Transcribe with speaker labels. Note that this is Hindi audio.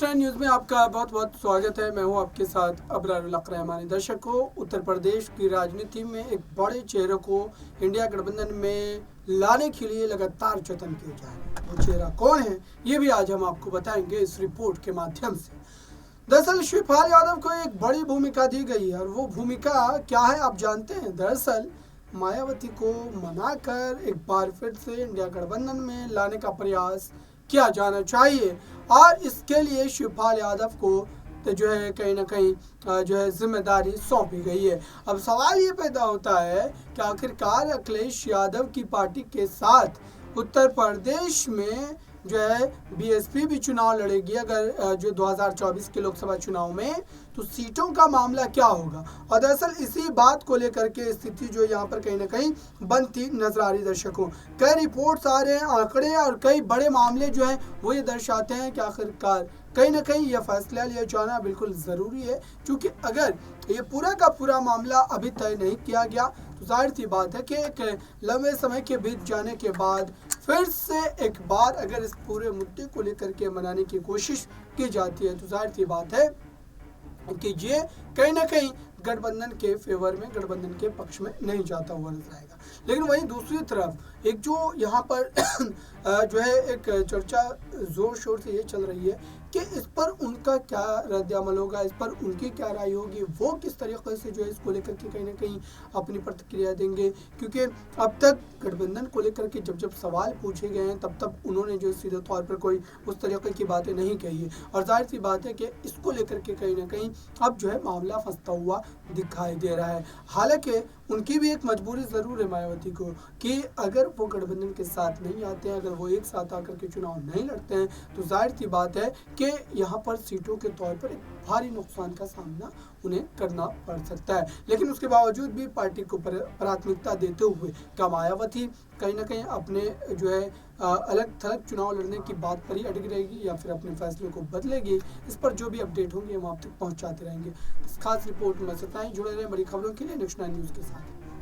Speaker 1: नेक्स्ट न्यूज़ में आपका बहुत बहुत स्वागत है। मैं हूं आपके साथ अबरारुल रहमानी। दर्शकों, उत्तर प्रदेश की राजनीति में एक बड़े चेहरे को इंडिया गठबंधन में लाने के लिए लगातार जतन किए जा रहे हैं। वो चेहरा कौन है, ये भी आज हम आपको बताएंगे इस रिपोर्ट के माध्यम से। दरअसल शिवपाल यादव को एक बड़ी भूमिका दी गई है और वो भूमिका क्या है आप जानते हैं। दरअसल मायावती को मनाकर एक बार फिर से इंडिया गठबंधन में लाने का प्रयास किया जाना चाहिए और इसके लिए शिवपाल यादव को तो जो है कहीं ना कहीं जो है जिम्मेदारी सौंपी गई है। अब सवाल ये पैदा होता है कि आखिरकार अखिलेश यादव की पार्टी के साथ उत्तर प्रदेश में जो है बीएसपी भी चुनाव लड़ेगी अगर जो 2024 के लोकसभा चुनाव में, तो सीटों का मामला क्या होगा। और दरअसल इसी बात को लेकर के स्थिति जो यहाँ पर कहीं ना कहीं बनती नजर आ रही। दर्शकों, कई रिपोर्ट्स आ रहे हैं, आंकड़े और कई बड़े मामले जो हैं वो ये दर्शाते हैं कि आखिरकार कहीं ना कहीं यह फैसला लिया जाना बिल्कुल ज़रूरी है, क्योंकि अगर ये पूरा का पूरा मामला अभी तय नहीं किया गया तो जाहिर सी बात है कि एक लंबे समय के बीत जाने के बाद फिर से एक बार अगर इस पूरे मुद्दे को लेकर के मनाने की कोशिश की जाती है तो जाहिर सी बात है कि ये कहीं ना कहीं गठबंधन के फेवर में, गठबंधन के पक्ष में नहीं जाता हुआ नजर आएगा। लेकिन वहीं दूसरी तरफ एक जो यहाँ पर जो है एक चर्चा जोर शोर से ये चल रही है कि इस पर उनका क्या रद्द-ए-अमल होगा, इस पर उनकी क्या राय होगी, वो किस तरीके से जो है इसको लेकर के कहीं ना कहीं अपनी प्रतिक्रिया देंगे। क्योंकि अब तक गठबंधन को लेकर के जब जब सवाल पूछे गए हैं तब उन्होंने जो सीधे तौर पर कोई उस तरीके की बातें नहीं कही है और जाहिर सी बात है कि इसको लेकर के कहीं ना कहीं अब जो है मामला फंसता हुआ दिखाई दे रहा है। हालांकि उनकी भी एक मजबूरी ज़रूर है मायावती को कि अगर वो गठबंधन के साथ नहीं आते हैं, अगर वो एक साथ आकर के चुनाव नहीं लड़ते हैं तो जाहिर सी बात है कि यहाँ पर सीटों के तौर पर एक भारी नुकसान का सामना उन्हें करना पड़ सकता है। लेकिन उसके बावजूद भी पार्टी को प्राथमिकता देते हुए क्या मायावती कहीं ना कहीं अपने जो है अलग थलग चुनाव लड़ने की बात पर ही अटकी रहेगी या फिर अपने फैसले को बदलेगी, इस पर जो भी अपडेट होंगे हम आप तक पहुँचाते रहेंगे। इस खास रिपोर्ट में जुड़े रहें बड़ी खबरों के लिए नेक्स्ट 9 न्यूज़ के साथ।